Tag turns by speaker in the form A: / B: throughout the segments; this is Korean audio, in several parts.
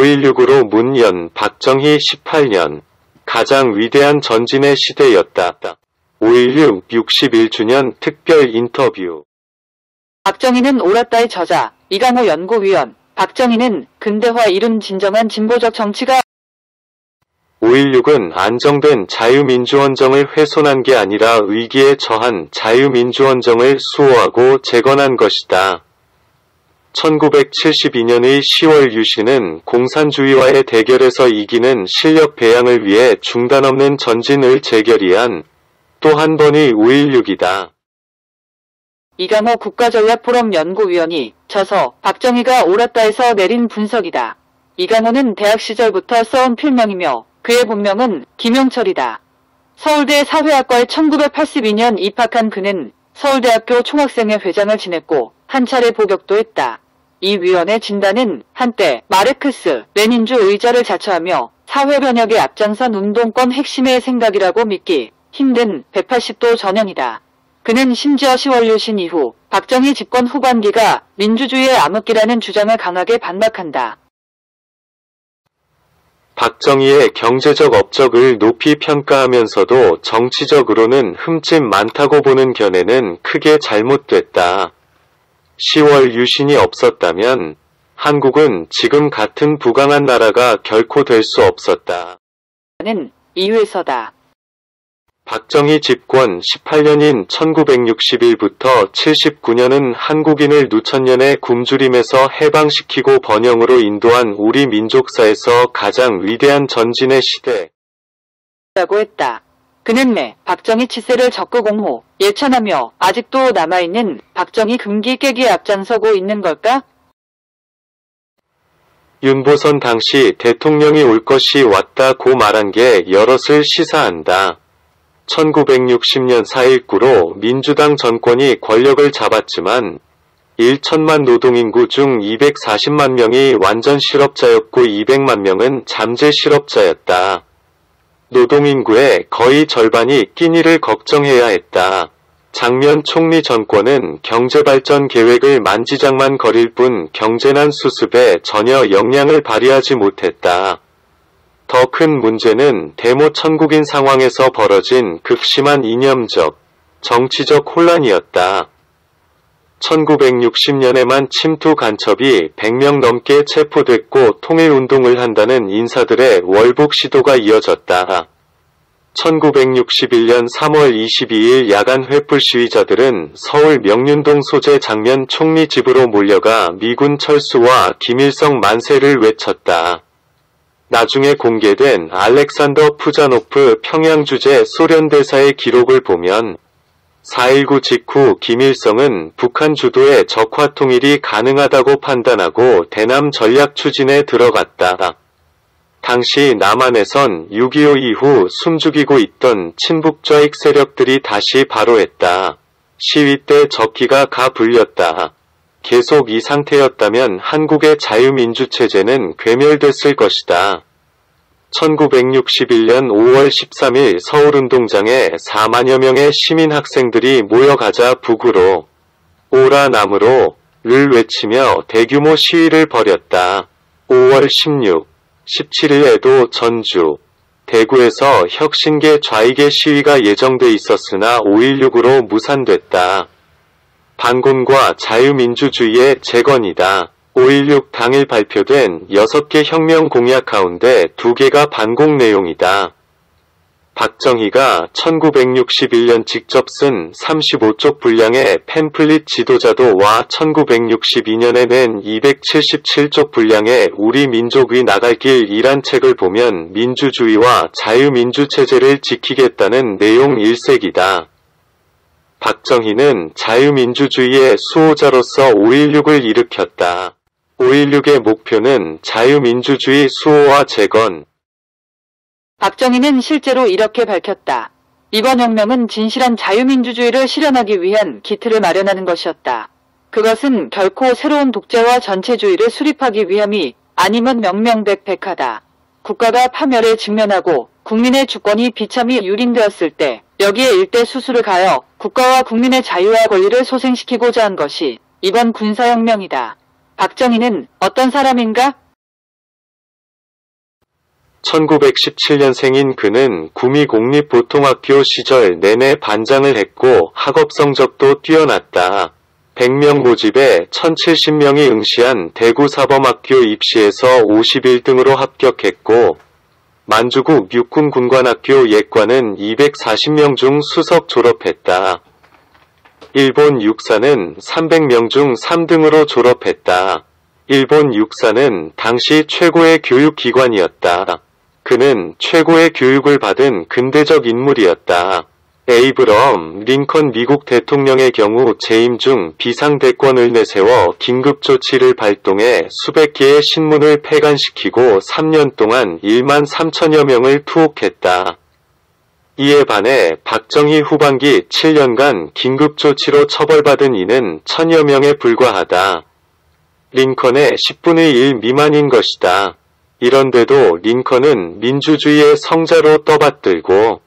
A: 5.16으로 문연, 박정희 18년. 가장 위대한 전진의 시대였다. 5.16 61주년 특별 인터뷰.
B: 박정희는 옳았다의 저자, 이강호 연구위원. 박정희는 근대화 이룬 진정한 진보적 정치가
A: 5.16은 안정된 자유민주헌정을 훼손한 게 아니라 위기에 처한 자유민주헌정을 수호하고 재건한 것이다. 1972년의 10월 유신은 공산주의와의 대결에서 이기는 실력 배양을 위해 중단 없는 전진을 재결의한 또 한 번의 5.16이다.
B: 이강호 국가전략포럼 연구위원이 저서 박정희가 옳았다에서 내린 분석이다. 이강호는 대학 시절부터 써온 필명이며 그의 본명은 김용철이다. 서울대 사회학과에 1982년 입학한 그는 서울대학교 총학생회 회장을 지냈고 한 차례 복역도 했다. 이 위원의 진단은 한때 마르크스, 레닌주 의자를 자처하며 사회변혁에 앞장선 운동권 핵심의 생각이라고 믿기 힘든 180도 전형이다. 그는 심지어 10월 유신 이후 박정희 집권 후반기가 민주주의의 암흑기라는 주장을 강하게 반박한다.
A: 박정희의 경제적 업적을 높이 평가하면서도 정치적으로는 흠집 많다고 보는 견해는 크게 잘못됐다. 10월 유신이 없었다면 한국은 지금 같은 부강한 나라가 결코 될 수 없었다.
B: 는 이회서다.
A: 박정희 집권 18년인 1961부터 79년은 한국인을 누천년의 굶주림에서 해방시키고 번영으로 인도한 우리 민족사에서 가장 위대한 전진의 시대
B: 라고 했다. 그는 매 박정희 치세를 적극 옹호, 예찬하며 아직도 남아있는 박정희 금기 깨기에 앞장서고 있는 걸까?
A: 윤보선 당시 대통령이 올 것이 왔다고 말한 게 여럿을 시사한다. 1960년 4.19로 민주당 정권이 권력을 잡았지만 1천만 노동인구 중 240만 명이 완전 실업자였고 200만 명은 잠재 실업자였다. 노동인구의 거의 절반이 끼니를 걱정해야 했다. 장면 총리 정권은 경제발전 계획을 만지작만 거릴 뿐 경제난 수습에 전혀 역량을 발휘하지 못했다. 더 큰 문제는 대모 천국인 상황에서 벌어진 극심한 이념적, 정치적 혼란이었다. 1960년에만 침투 간첩이 100명 넘게 체포됐고 통일운동을 한다는 인사들의 월북 시도가 이어졌다. 1961년 3월 22일 야간 횃불 시위자들은 서울 명륜동 소재 장면 총리 집으로 몰려가 미군 철수와 김일성 만세를 외쳤다. 나중에 공개된 알렉산더 푸자노프 평양주재 소련 대사의 기록을 보면 4.19 직후 김일성은 북한 주도의 적화 통일이 가능하다고 판단하고 대남 전략 추진에 들어갔다. 당시 남한에선 6.25 이후 숨죽이고 있던 친북좌익 세력들이 다시 발호했다. 시위 때 적기가 가불렸다. 계속 이 상태였다면 한국의 자유민주체제는 괴멸됐을 것이다. 1961년 5월 13일 서울운동장에 4만여 명의 시민학생들이 모여가자 북으로 오라 남으로 를 외치며 대규모 시위를 벌였다. 5월 16, 17일에도 전주, 대구에서 혁신계 좌익의 시위가 예정돼 있었으나 5.16으로 무산됐다. 반군과 자유민주주의의 재건이다. 5.16 당일 발표된 6개 혁명 공약 가운데 2개가 반공 내용이다. 박정희가 1961년 직접 쓴 35쪽 분량의 팸플릿 지도자도와 1962년에 낸 277쪽 분량의 우리 민족의 나갈 길이란 책을 보면 민주주의와 자유민주체제를 지키겠다는 내용 일색이다. 박정희는 자유민주주의의 수호자로서 5.16을 일으켰다. 5.16의 목표는 자유민주주의 수호와 재건.
B: 박정희는 실제로 이렇게 밝혔다. 이번 혁명은 진실한 자유민주주의를 실현하기 위한 기틀을 마련하는 것이었다. 그것은 결코 새로운 독재와 전체주의를 수립하기 위함이 아님은 명명백백하다. 국가가 파멸에 직면하고 국민의 주권이 비참히 유린되었을 때 여기에 일대 수술을 가여 국가와 국민의 자유와 권리를 소생시키고자 한 것이 이번 군사혁명이다. 박정희는 어떤 사람인가?
A: 1917년생인 그는 구미 공립보통학교 시절 내내 반장을 했고 학업 성적도 뛰어났다. 100명 모집에 1070명이 응시한 대구사범학교 입시에서 51등으로 합격했고 만주국 육군군관학교 예과는 240명 중 수석 졸업했다. 일본 육사는 300명 중 3등으로 졸업했다. 일본 육사는 당시 최고의 교육기관이었다. 그는 최고의 교육을 받은 근대적 인물이었다. 에이브러엄 링컨 미국 대통령의 경우 재임 중 비상대권을 내세워 긴급조치를 발동해 수백 개의 신문을 폐간시키고 3년 동안 1만 3천여 명을 투옥했다. 이에 반해 박정희 후반기 7년간 긴급조치로 처벌받은 이는 1000여 명에 불과하다. 링컨의 10분의 1 미만인 것이다. 이런데도 링컨은 민주주의의 성자로 떠받들고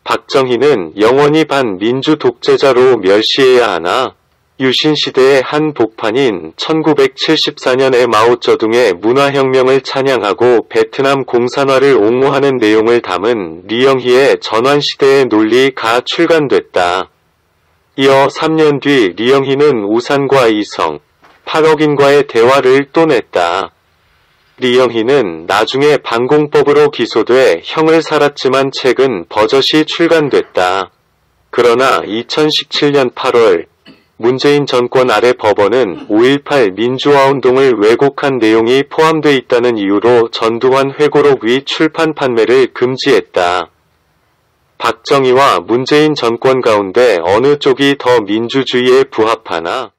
A: 박정희는 영원히 반민주 독재자로 멸시해야 하나? 유신 시대의 한 복판인 1974년의 마오쩌둥의 문화혁명을 찬양하고 베트남 공산화를 옹호하는 내용을 담은 리영희의 전환시대의 논리가 출간됐다. 이어 3년 뒤 리영희는 우산과 이성, 8억인과의 대화를 또 냈다. 리영희는 나중에 반공법으로 기소돼 형을 살았지만 최근 버젓이 출간됐다. 그러나 2017년 8월 문재인 정권 아래 법원은 5.18 민주화운동을 왜곡한 내용이 포함돼 있다는 이유로 전두환 회고록 위 출판 판매를 금지했다. 박정희와 문재인 정권 가운데 어느 쪽이 더 민주주의에 부합하나?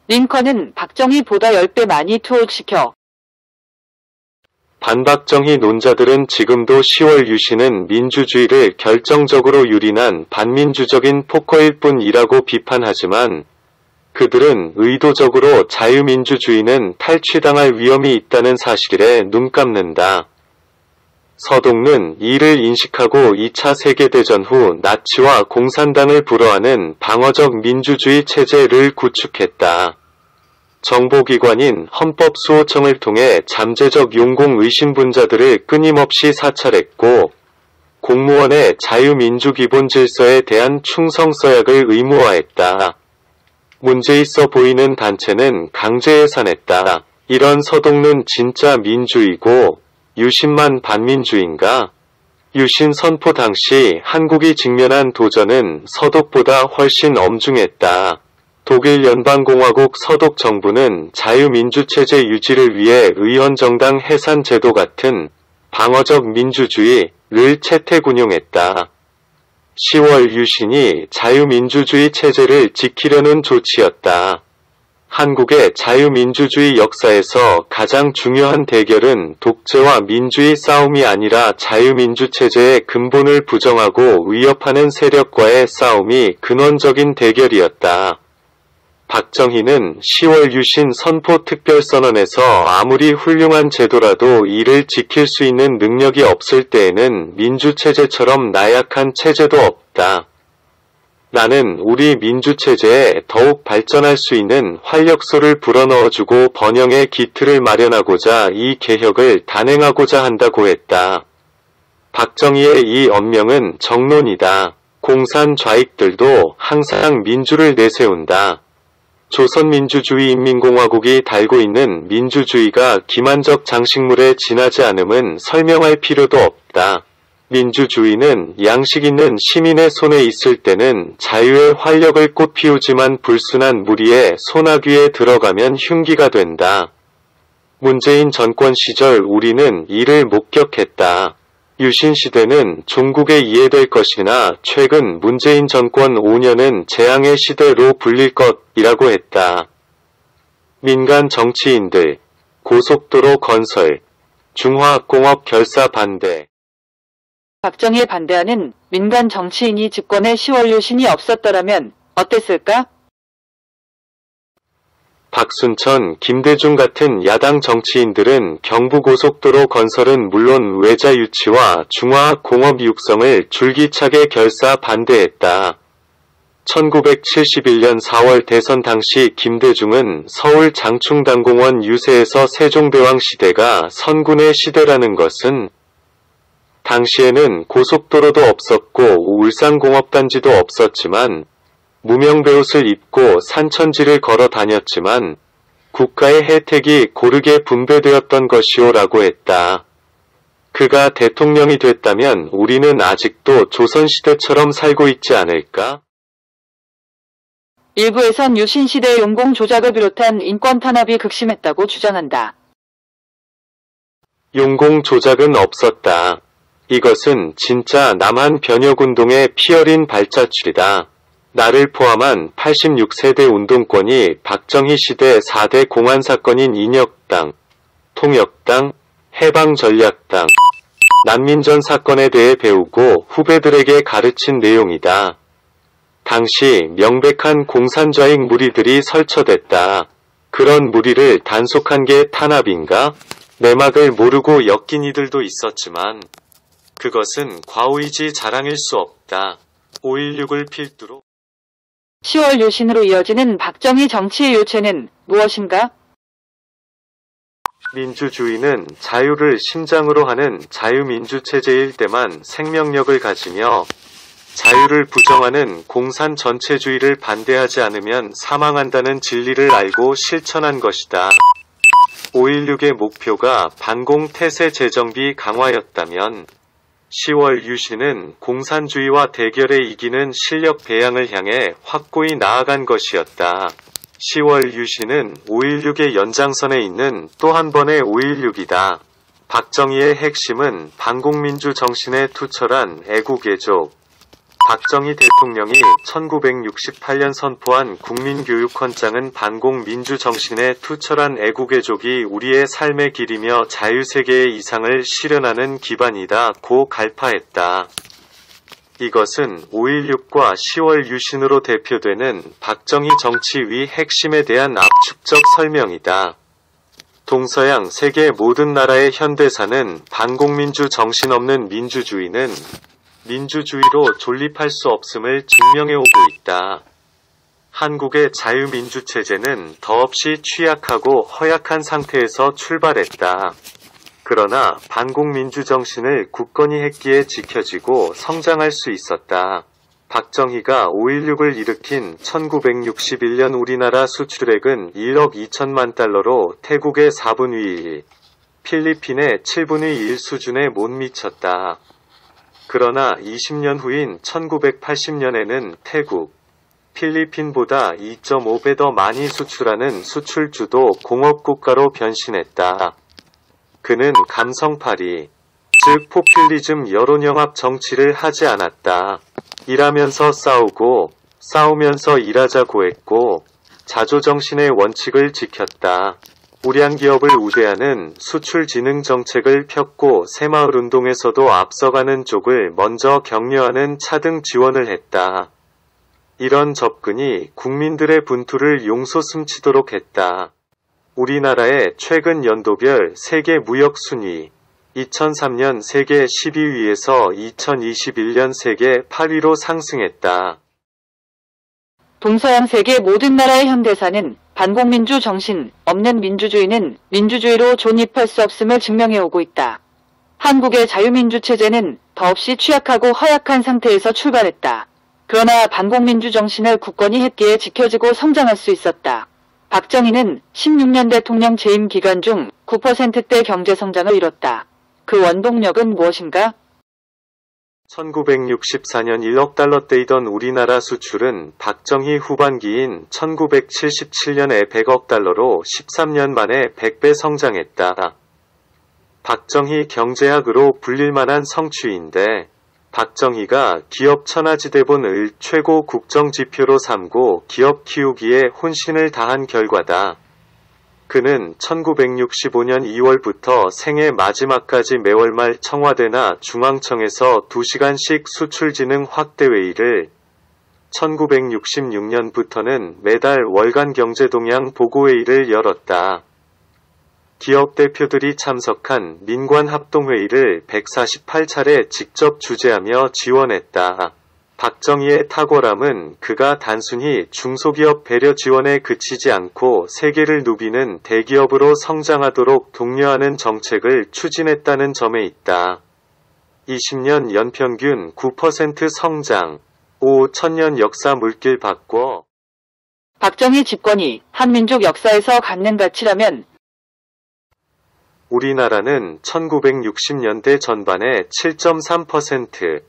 B: 링컨은 박정희보다 10배 많이 투옥시켜
A: 반박정희 논자들은 지금도 10월 유신은 민주주의를 결정적으로 유린한 반민주적인 포커일 뿐이라고 비판하지만 그들은 의도적으로 자유민주주의는 탈취당할 위험이 있다는 사실에 눈감는다. 서동은 이를 인식하고 2차 세계대전 후 나치와 공산당을 불허하는 방어적 민주주의 체제를 구축했다. 정보기관인 헌법수호청을 통해 잠재적 용공 의심분자들을 끊임없이 사찰했고 공무원의 자유민주기본질서에 대한 충성서약을 의무화했다. 문제있어 보이는 단체는 강제해산했다. 이런 서동은 진짜 민주이고 유신만 반민주인가? 유신 선포 당시 한국이 직면한 도전은 서독보다 훨씬 엄중했다. 독일 연방공화국 서독 정부는 자유민주체제 유지를 위해 의원정당 해산 제도 같은 방어적 민주주의를 채택운용했다. 10월 유신이 자유민주주의 체제를 지키려는 조치였다. 한국의 자유민주주의 역사에서 가장 중요한 대결은 독재와 민주의 싸움이 아니라 자유민주체제의 근본을 부정하고 위협하는 세력과의 싸움이 근원적인 대결이었다. 박정희는 10월 유신 선포 특별선언에서 아무리 훌륭한 제도라도 이를 지킬 수 있는 능력이 없을 때에는 민주체제처럼 나약한 체제도 없다. 나는 우리 민주체제에 더욱 발전할 수 있는 활력소를 불어넣어주고 번영의 기틀을 마련하고자 이 개혁을 단행하고자 한다고 했다. 박정희의 이 언명은 정론이다. 공산 좌익들도 항상 민주를 내세운다. 조선민주주의인민공화국이 달고 있는 민주주의가 기만적 장식물에 지나지 않음은 설명할 필요도 없다. 민주주의는 양식 있는 시민의 손에 있을 때는 자유의 활력을 꽃피우지만 불순한 무리의 소나귀에 들어가면 흉기가 된다. 문재인 정권 시절 우리는 이를 목격했다. 유신 시대는 종국에 이해될 것이나 최근 문재인 정권 5년은 재앙의 시대로 불릴 것이라고 했다. 민간 정치인들, 고속도로 건설, 중화학공업 결사 반대.
B: 박정희에 반대하는 민간 정치인이 집권해 10월 유신이 없었더라면 어땠을까?
A: 박순천, 김대중 같은 야당 정치인들은 경부고속도로 건설은 물론 외자 유치와 중화학 공업 육성을 줄기차게 결사 반대했다. 1971년 4월 대선 당시 김대중은 서울 장충당공원 유세에서 세종대왕 시대가 선군의 시대라는 것은 당시에는 고속도로도 없었고 울산공업단지도 없었지만 무명배옷을 입고 산천지를 걸어 다녔지만 국가의 혜택이 고르게 분배되었던 것이오라고 했다. 그가 대통령이 됐다면 우리는 아직도 조선시대처럼 살고 있지 않을까?
B: 일부에선 유신시대 용공 조작을 비롯한 인권 탄압이 극심했다고 주장한다.
A: 용공 조작은 없었다. 이것은 진짜 남한 변혁운동의 피어린 발자취이다. 나를 포함한 86세대 운동권이 박정희 시대 4대 공안사건인 인혁당, 통역당, 해방전략당, 난민전 사건에 대해 배우고 후배들에게 가르친 내용이다. 당시 명백한 공산좌익 무리들이 설쳐댔다. 그런 무리를 단속한 게 탄압인가? 내막을 모르고 엮인 이들도 있었지만 그것은 과오이지 자랑일 수 없다. 5.16을 필두로
B: 10월 유신으로 이어지는 박정희 정치의 요체는 무엇인가?
A: 민주주의는 자유를 심장으로 하는 자유민주체제일 때만 생명력을 가지며 자유를 부정하는 공산 전체주의를 반대하지 않으면 사망한다는 진리를 알고 실천한 것이다. 5.16의 목표가 반공태세 재정비 강화였다면 10월 유신은 공산주의와 대결에 이기는 실력 배양을 향해 확고히 나아간 것이었다. 10월 유신은 5.16의 연장선에 있는 또 한 번의 5.16이다. 박정희의 핵심은 반공민주 정신에 투철한 애국애족. 박정희 대통령이 1968년 선포한 국민교육헌장은 반공민주 정신에 투철한 애국애족이 우리의 삶의 길이며 자유세계의 이상을 실현하는 기반이다 고 갈파했다. 이것은 5.16과 10월 유신으로 대표되는 박정희 정치위 핵심에 대한 압축적 설명이다. 동서양 세계 모든 나라의 현대사는 반공민주 정신 없는 민주주의는 민주주의로 존립할 수 없음을 증명해오고 있다. 한국의 자유민주체제는 더없이 취약하고 허약한 상태에서 출발했다. 그러나 반공민주 정신을 굳건히 했기에 지켜지고 성장할 수 있었다. 박정희가 5.16을 일으킨 1961년 우리나라 수출액은 1억 2천만 달러로 태국의 4분의 1, 필리핀의 7분의 1 수준에 못 미쳤다. 그러나 20년 후인 1980년에는 태국, 필리핀보다 2.5배 더 많이 수출하는 수출주도 공업국가로 변신했다. 그는 감성팔이, 즉 포퓰리즘 여론영합 정치를 하지 않았다. 일하면서 싸우고 싸우면서 일하자고 했고 자조정신의 원칙을 지켰다. 우량 기업을 우대하는 수출진흥 정책을 폈고 새마을운동에서도 앞서가는 쪽을 먼저 격려하는 차등 지원을 했다. 이런 접근이 국민들의 분투를 용솟음치도록 했다. 우리나라의 최근 연도별 세계 무역 순위 2003년 세계 12위에서 2021년 세계 8위로 상승했다.
B: 동서양 세계 모든 나라의 현대사는 반공민주 정신 없는 민주주의는 민주주의로 존입할 수 없음을 증명해오고 있다. 한국의 자유민주체제는 더없이 취약하고 허약한 상태에서 출발했다. 그러나 반공민주 정신을 굳건히 했기에 지켜지고 성장할 수 있었다. 박정희는 16년 대통령 재임 기간 중 9%대 경제성장을 이뤘다. 그 원동력은 무엇인가?
A: 1964년 1억 달러대이던 우리나라 수출은 박정희 후반기인 1977년에 100억 달러로 13년 만에 100배 성장했다. 박정희 경제학으로 불릴 만한 성취인데 박정희가 기업 천하지대본을 최고 국정지표로 삼고 기업 키우기에 혼신을 다한 결과다. 그는 1965년 2월부터 생애 마지막까지 매월 말 청와대나 중앙청에서 2시간씩 수출진흥 확대회의를 1966년부터는 매달 월간 경제동향 보고회의를 열었다. 기업 대표들이 참석한 민관합동회의를 148차례 직접 주재하며 지원했다. 박정희의 탁월함은 그가 단순히 중소기업 배려 지원에 그치지 않고 세계를 누비는 대기업으로 성장하도록 독려하는 정책을 추진했다는 점에 있다. 20년 연평균 9% 성장, 5천년 역사 물길 바꿔.
B: 박정희 집권이 한민족 역사에서 갖는 가치라면
A: 우리나라는 1960년대 전반에 7.3%,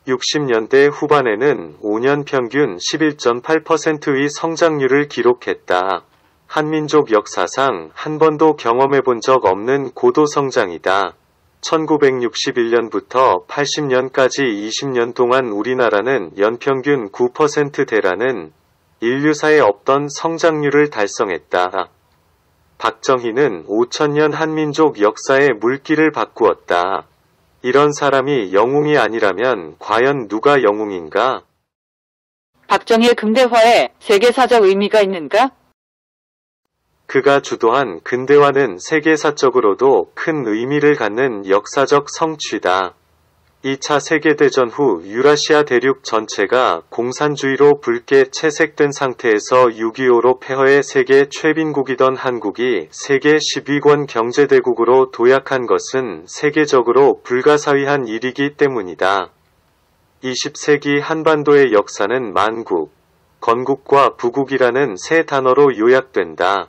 A: 60년대 후반에는 5년 평균 11.8%의 성장률을 기록했다. 한민족 역사상 한 번도 경험해본 적 없는 고도 성장이다. 1961년부터 80년까지 20년 동안 우리나라는 연평균 9%대라는 인류사에 없던 성장률을 달성했다. 박정희는 5천년 한민족 역사의 물길을 바꾸었다. 이런 사람이 영웅이 아니라면 과연 누가 영웅인가?
B: 박정희의 근대화에 세계사적 의미가 있는가?
A: 그가 주도한 근대화는 세계사적으로도 큰 의미를 갖는 역사적 성취다. 2차 세계대전 후 유라시아 대륙 전체가 공산주의로 붉게 채색된 상태에서 6.25로 폐허의 세계 최빈국이던 한국이 세계 10위권 경제대국으로 도약한 것은 세계적으로 불가사의한 일이기 때문이다. 20세기 한반도의 역사는 만국, 건국과 부국이라는 세 단어로 요약된다.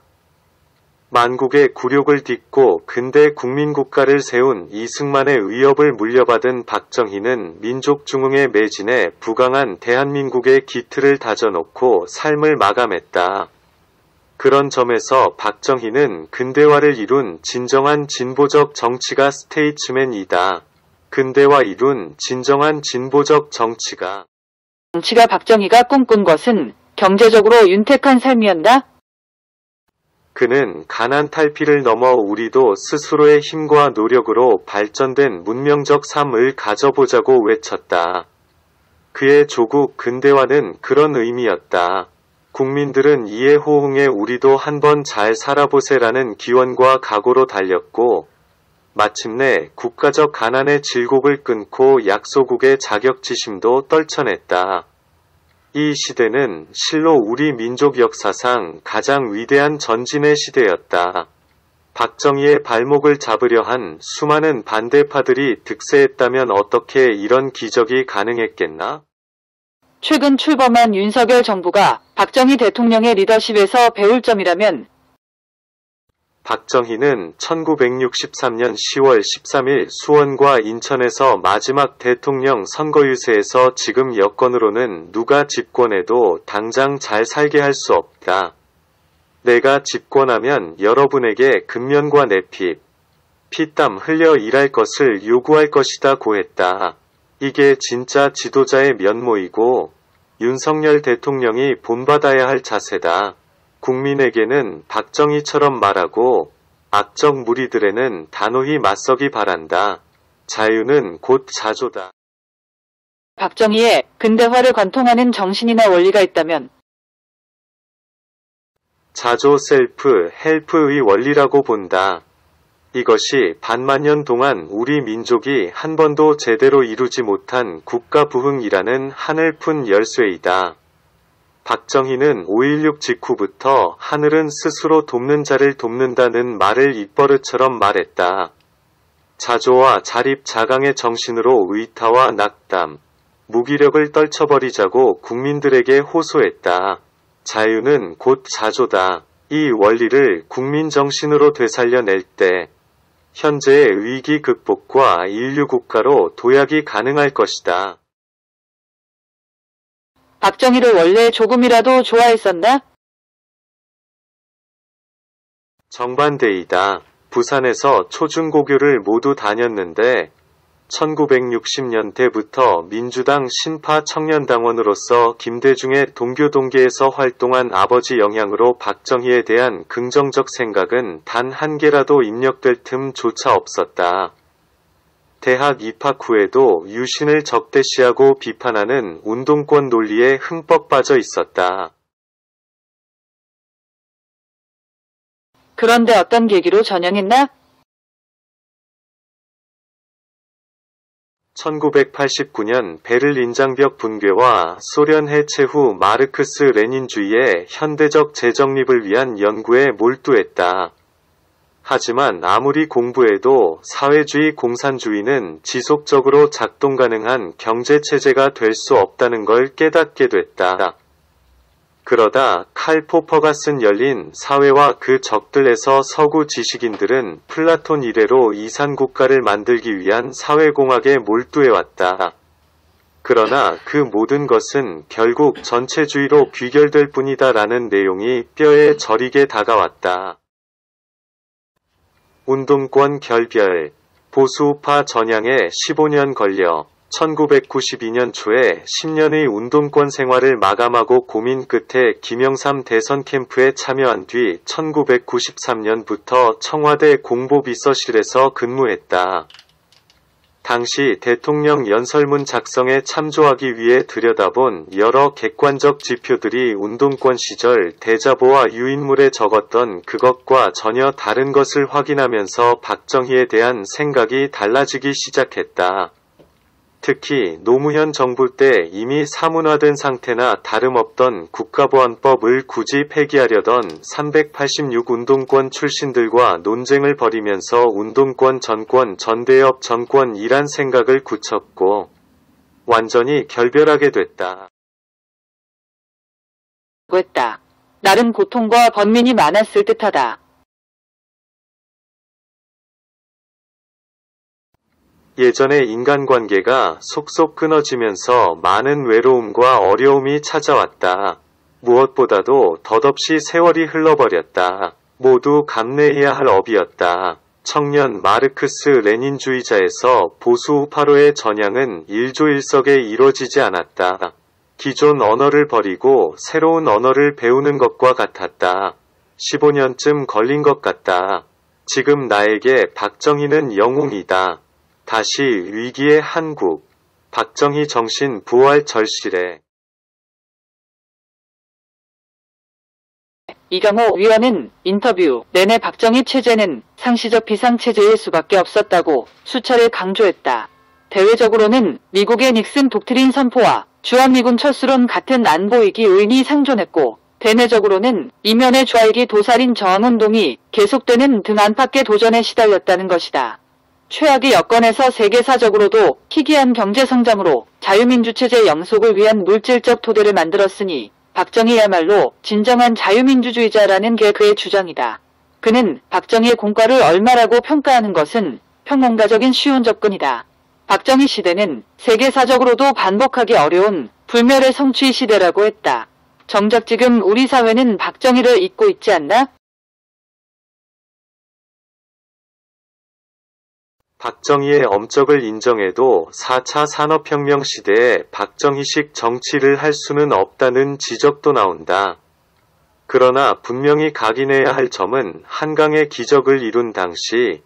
A: 만국의 굴욕을 딛고 근대 국민국가를 세운 이승만의 위협을 물려받은 박정희는 민족 중흥에 매진해 부강한 대한민국의 기틀을 다져놓고 삶을 마감했다. 그런 점에서 박정희는 근대화를 이룬 진정한 진보적 정치가 스테이츠맨이다. 근대화 이룬 진정한 진보적 정치가
B: 박정희가 꿈꾼 것은 경제적으로 윤택한 삶이었나?
A: 그는 가난 탈피를 넘어 우리도 스스로의 힘과 노력으로 발전된 문명적 삶을 가져보자고 외쳤다. 그의 조국 근대화는 그런 의미였다. 국민들은 이에 호응해 우리도 한번 잘 살아보세라는 기원과 각오로 달렸고 마침내 국가적 가난의 질곡을 끊고 약소국의 자격지심도 떨쳐냈다. 이 시대는 실로 우리 민족 역사상 가장 위대한 전진의 시대였다. 박정희의 발목을 잡으려 한 수많은 반대파들이 득세했다면 어떻게 이런 기적이 가능했겠나?
B: 최근 출범한 윤석열 정부가 박정희 대통령의 리더십에서 배울 점이라면
A: 박정희는 1963년 10월 13일 수원과 인천에서 마지막 대통령 선거 유세에서 지금 여건으로는 누가 집권해도 당장 잘 살게 할 수 없다. 내가 집권하면 여러분에게 근면과 내핍, 피땀 흘려 일할 것을 요구할 것이다 고했다. 이게 진짜 지도자의 면모이고 윤석열 대통령이 본받아야 할 자세다. 국민에게는 박정희처럼 말하고 악적 무리들에는 단호히 맞서기 바란다. 자유는 곧 자조다.
B: 박정희의 근대화를 관통하는 정신이나 원리가 있다면
A: 자조 셀프 헬프의 원리라고 본다. 이것이 반만년 동안 우리 민족이 한 번도 제대로 이루지 못한 국가 부흥이라는 하늘 푼 열쇠이다. 박정희는 5.16 직후부터 하늘은 스스로 돕는 자를 돕는다는 말을 입버릇처럼 말했다. 자조와 자립 자강의 정신으로 의타와 낙담, 무기력을 떨쳐버리자고 국민들에게 호소했다. 자유는 곧 자조다. 이 원리를 국민 정신으로 되살려낼 때 현재의 위기 극복과 인류 국가로 도약이 가능할 것이다.
B: 박정희를 원래 조금이라도 좋아했었나?
A: 정반대이다. 부산에서 초중고교를 모두 다녔는데 1960년대부터 민주당 신파 청년당원으로서 김대중의 동교동계에서 활동한 아버지 영향으로 박정희에 대한 긍정적 생각은 단 한 개라도 입력될 틈조차 없었다. 대학 입학 후에도 유신을 적대시하고 비판하는 운동권 논리에 흠뻑 빠져 있었다.
B: 그런데 어떤 계기로 전향했나?
A: 1989년 베를린 장벽 붕괴와 소련 해체 후 마르크스 레닌주의의 현대적 재정립을 위한 연구에 몰두했다. 하지만 아무리 공부해도 사회주의 공산주의는 지속적으로 작동 가능한 경제체제가 될 수 없다는 걸 깨닫게 됐다. 그러다 칼 포퍼가 쓴 열린 사회와 그 적들에서 서구 지식인들은 플라톤 이래로 이산국가를 만들기 위한 사회공학에 몰두해왔다. 그러나 그 모든 것은 결국 전체주의로 귀결될 뿐이다라는 내용이 뼈에 저리게 다가왔다. 운동권 결별, 보수우파 전향에 15년 걸려 1992년 초에 10년의 운동권 생활을 마감하고 고민 끝에 김영삼 대선 캠프에 참여한 뒤 1993년부터 청와대 공보비서실에서 근무했다. 당시 대통령 연설문 작성에 참조하기 위해 들여다본 여러 객관적 지표들이 운동권 시절 대자보와 유인물에 적었던 그것과 전혀 다른 것을 확인하면서 박정희에 대한 생각이 달라지기 시작했다. 특히 노무현 정부 때 이미 사문화된 상태나 다름없던 국가보안법을 굳이 폐기하려던 386 운동권 출신들과 논쟁을 벌이면서 운동권 전권 전대협 정권이란 생각을 굳혔고 완전히 결별하게 됐다.
B: 나름 고통과 번민이 많았을 듯하다.
A: 예전의 인간관계가 속속 끊어지면서 많은 외로움과 어려움이 찾아왔다. 무엇보다도 덧없이 세월이 흘러버렸다. 모두 감내해야 할 업이었다. 청년 마르크스 레닌주의자에서 보수우파로의 전향은 일조일석에 이루어지지 않았다. 기존 언어를 버리고 새로운 언어를 배우는 것과 같았다. 15년쯤 걸린 것 같다. 지금 나에게 박정희는 영웅이다. 다시 위기의 한국, 박정희 정신 부활 절실해.
B: 이강호 위원은 인터뷰 내내 박정희 체제는 상시적 비상체제일 수밖에 없었다고 수차례 강조했다. 대외적으로는 미국의 닉슨 독트린 선포와 주한미군 철수론 같은 안보위기 요인이 상존했고 대내적으로는 이면의 좌익이 도살인 저항운동이 계속되는 등 안팎의 도전에 시달렸다는 것이다. 최악의 여건에서 세계사적으로도 희귀한 경제성장으로 자유민주체제 영속을 위한 물질적 토대를 만들었으니 박정희야말로 진정한 자유민주주의자라는 게 그의 주장이다. 그는 박정희의 공과를 얼마라고 평가하는 것은 평론가적인 쉬운 접근이다. 박정희 시대는 세계사적으로도 반복하기 어려운 불멸의 성취 시대라고 했다. 정작 지금 우리 사회는 박정희를 잊고 있지 않나?
A: 박정희의 엄적을 인정해도 4차 산업혁명 시대에 박정희식 정치를 할 수는 없다는 지적도 나온다. 그러나 분명히 각인해야 할 점은 한강의 기적을 이룬 당시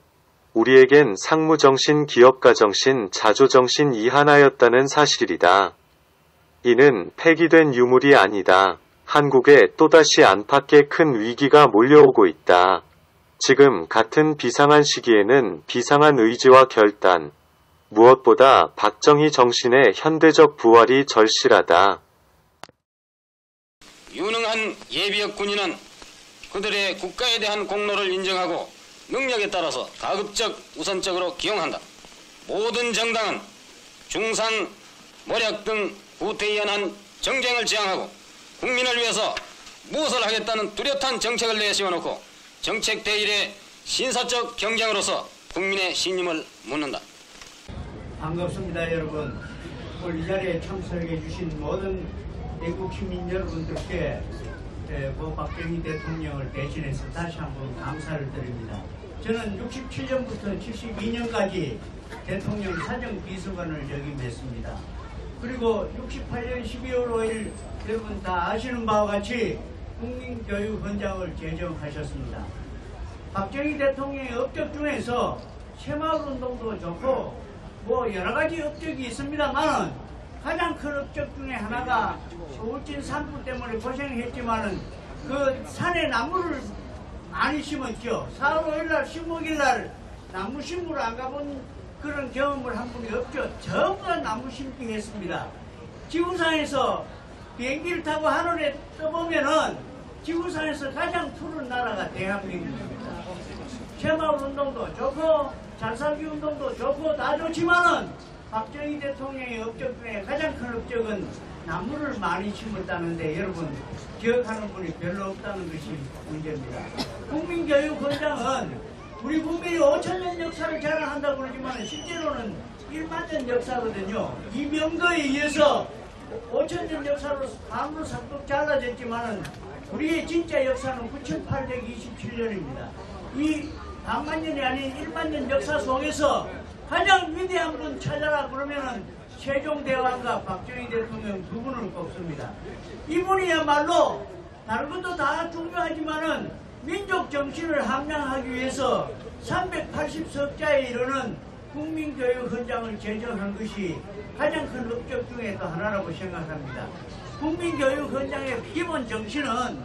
A: 우리에겐 상무정신, 기업가정신, 자조정신 이 하나였다는 사실이다. 이는 폐기된 유물이 아니다. 한국에 또다시 안팎의 큰 위기가 몰려오고 있다. 지금 같은 비상한 시기에는 비상한 의지와 결단, 무엇보다 박정희 정신의 현대적 부활이 절실하다.
C: 유능한 예비역 군인은 그들의 국가에 대한 공로를 인정하고 능력에 따라서 가급적 우선적으로 기용한다. 모든 정당은 중상, 모략 등 구태의연한 정쟁을 지향하고 국민을 위해서 무엇을 하겠다는 뚜렷한 정책을 내세워놓고 정책 대일의 신사적 경쟁으로서 국민의 신임을 묻는다.
D: 반갑습니다, 여러분. 오늘 이 자리에 참석해 주신 모든 애국 시민 여러분들께 박정희 대통령을 대신해서 다시 한번 감사를 드립니다. 저는 67년부터 72년까지 대통령 사정비서관을 역임했습니다. 그리고 68년 12월 5일 여러분 다 아시는 바와 같이 국민교육헌장을 제정하셨습니다. 박정희 대통령의 업적 중에서 새마을운동도 좋고 뭐 여러가지 업적이 있습니다만 가장 큰 업적 중에 하나가 서울진 산불 때문에 고생했지만은 그 산에 나무를 많이 심었죠. 4월 5일날 15일날 나무 심으러 안 가본 그런 경험을 한 분이 없죠. 전부 다 나무 심기 했습니다. 지구상에서 비행기를 타고 하늘에 떠보면은 지구상에서 가장 푸른 나라가 대한민국입니다. 새마을 운동도 좋고 잘살기 운동도 좋고 다 좋지만은 박정희 대통령의 업적 중에 가장 큰 업적은 나무를 많이 심었다는데 여러분 기억하는 분이 별로 없다는 것이 문제입니다. 국민교육헌장은 우리 국민이 5,000년 역사를 자랑한다고 그러지만 실제로는 1만 년 역사거든요. 이 명도에 의해서 5,000년 역사로 반으로 삭독 잘라졌지만은 우리의 진짜 역사는 9,827년입니다. 이 반만 년이 아닌 1만 년 역사 속에서 가장 위대한 분 찾아라 그러면은 세종대왕과 박정희 대통령 두 분을 꼽습니다. 이분이야말로 다른 것도 다 중요하지만은 민족 정신을 함양하기 위해서 380석자에 이르는 국민교육헌장을 제정한 것이 가장 큰 업적 중에 또 하나라고 생각합니다. 국민교육헌장의 기본 정신은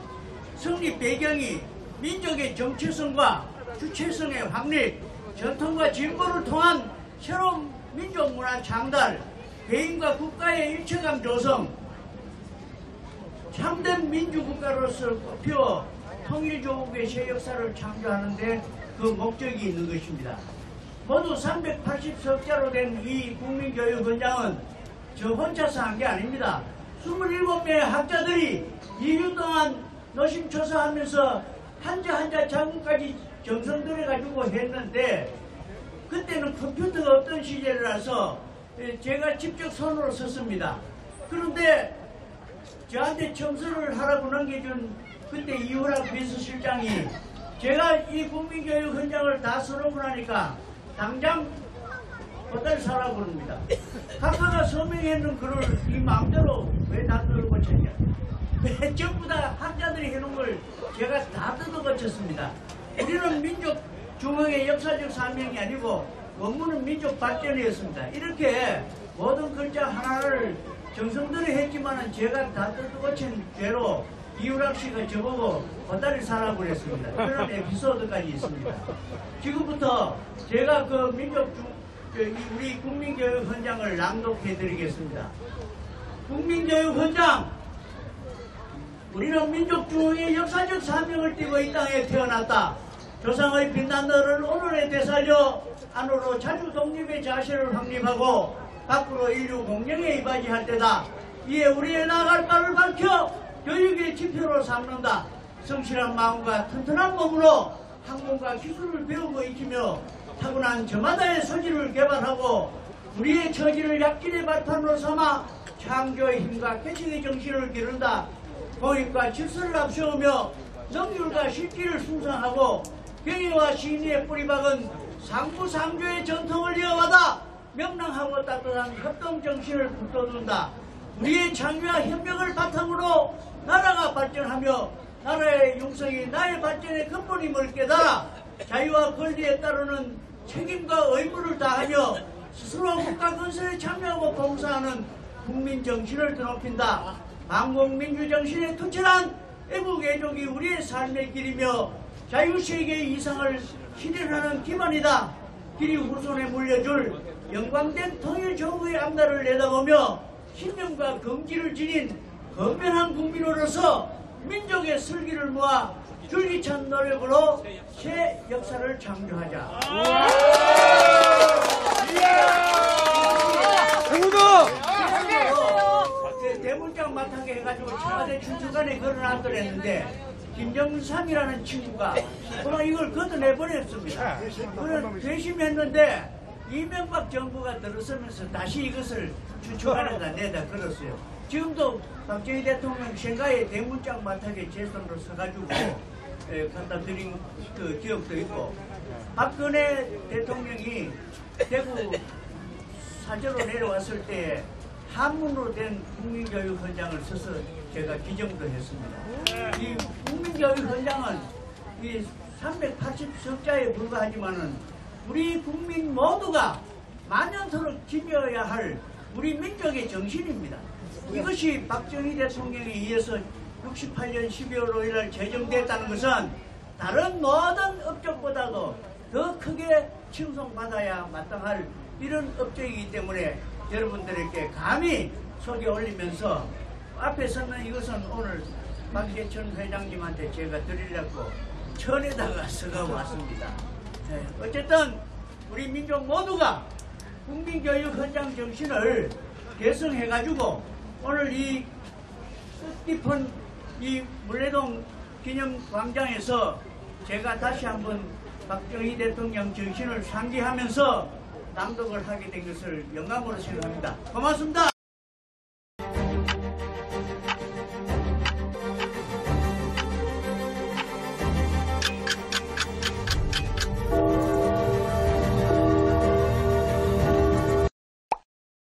D: 성립 배경이 민족의 정체성과 주체성의 확립, 전통과 진보를 통한 새로운 민족 문화 창달, 개인과 국가의 일체감 조성, 참된 민주국가로서 꼽혀 통일조국의 새 역사를 창조하는데 그 목적이 있는 것입니다. 모두 380석자로 된 이 국민교육헌장은 저 혼자서 한 게 아닙니다. 27명의 학자들이 2주 동안 노심초사하면서 한자 자문까지 정성 들여가지고 했는데 그때는 컴퓨터가 없던 시절이라서 제가 직접 손으로 썼습니다. 그런데 저한테 첨서를 하라고 넘겨준 그때 이후락 비서실장이 제가 이 국민교육헌장을 다 써놓고 나니까 당장 보따리 사라고 그럽니다. 각하가 서명했는 글을 이 마음대로 왜 다 뜯어고쳤냐. 전부 다 학자들이 해놓은 걸 제가 다 뜯어고쳤습니다. 우리는 민족 중흥의 역사적 사명이 아니고 원문은 민족 발전이었습니다. 이렇게 모든 글자 하나를 정성들이 했지만은 제가 다 뜯어고친 죄로 이유락 씨가 저보고 보따리 사라고 그랬습니다. 그런 에피소드까지 있습니다. 지금부터 제가 그 우리 국민교육헌장을 낭독해 드리겠습니다. 국민교육헌장, 우리는 민족중흥의 역사적 사명을 띠고 이 땅에 태어났다. 조상의 빛난 너를 오늘에 되살려 안으로 자주 독립의 자세를 확립하고 밖으로 인류 공영에 이바지할 때다. 이에 우리의 나아갈 바를 밝혀 교육의 지표로 삼는다. 성실한 마음과 튼튼한 몸으로 학문과 기술을 배우고 익히며 타고난 저마다의 소질을 개발하고 우리의 처지를 약진의 바탕으로 삼아 창조의 힘과 개척의 정신을 기른다. 공익과 질서를 앞세우며 능률과 실기를 숭상하고 경의와 신의의 뿌리박은 상부상조의 전통을 이어받아 명랑하고 따뜻한 협동정신을 북돋운다. 우리의 창의와 협력을 바탕으로 나라가 발전하며 나라의 융성이 나의 발전의 근본임을 깨달아 자유와 권리에 따르는 책임과 의무를 다하며 스스로 국가 건설에 참여하고 봉사하는 국민정신을 드높인다. 망국민주정신에 투철한 애국애족이 우리의 삶의 길이며 자유세계의 이상을 실현하는 기반이다. 길이 후손에 물려줄 영광된 통일조국의 앞날을 내다보며 신념과 긍지를 지닌 건면한 국민으로서 민족의 슬기를 모아 줄기찬 노력으로 새 역사를 창조하자. 대문장 맡하게 해가지고 청와대 춘추관에 걸어놨더랬는데 김정삼이라는 친구가 이걸 걷어내버렸습니다. 그걸 괘씸했는데 이명박 정부가 들어서면서 다시 이것을 춘추관에다 내다 걸었어요. 지금도 박정희 대통령 생가에 대문장 맡하게 제 손으로 써가지고 갖다 드린 그 기억도 있고 박근혜 대통령이 대구 사저로 내려왔을 때 한문으로 된 국민교육헌장을 써서 제가 기정도 했습니다. 이 국민교육헌장은 이 380석자에 불과하지만은 우리 국민 모두가 만년토록 지녀야 할 우리 민족의 정신입니다. 이것이 박정희 대통령에 의해서 68년 12월 5일 제정됐다는 것은 다른 모든 업적보다도 더 크게 칭송받아야 마땅할 이런 업적이기 때문에 여러분들에게 감히 소개 올리면서 앞에 서는 이것은 오늘 박재천 회장님한테 제가 드리려고 천에다가 써가고 왔습니다. 네, 어쨌든 우리 민족 모두가 국민교육 헌장 정신을 계승해가지고 오늘 이 뜻깊은 이 물레동 기념광장에서 제가 다시 한번 박정희 대통령 정신을 상기하면서 낭독을 하게 된 것을 영광으로 생각합니다. 고맙습니다.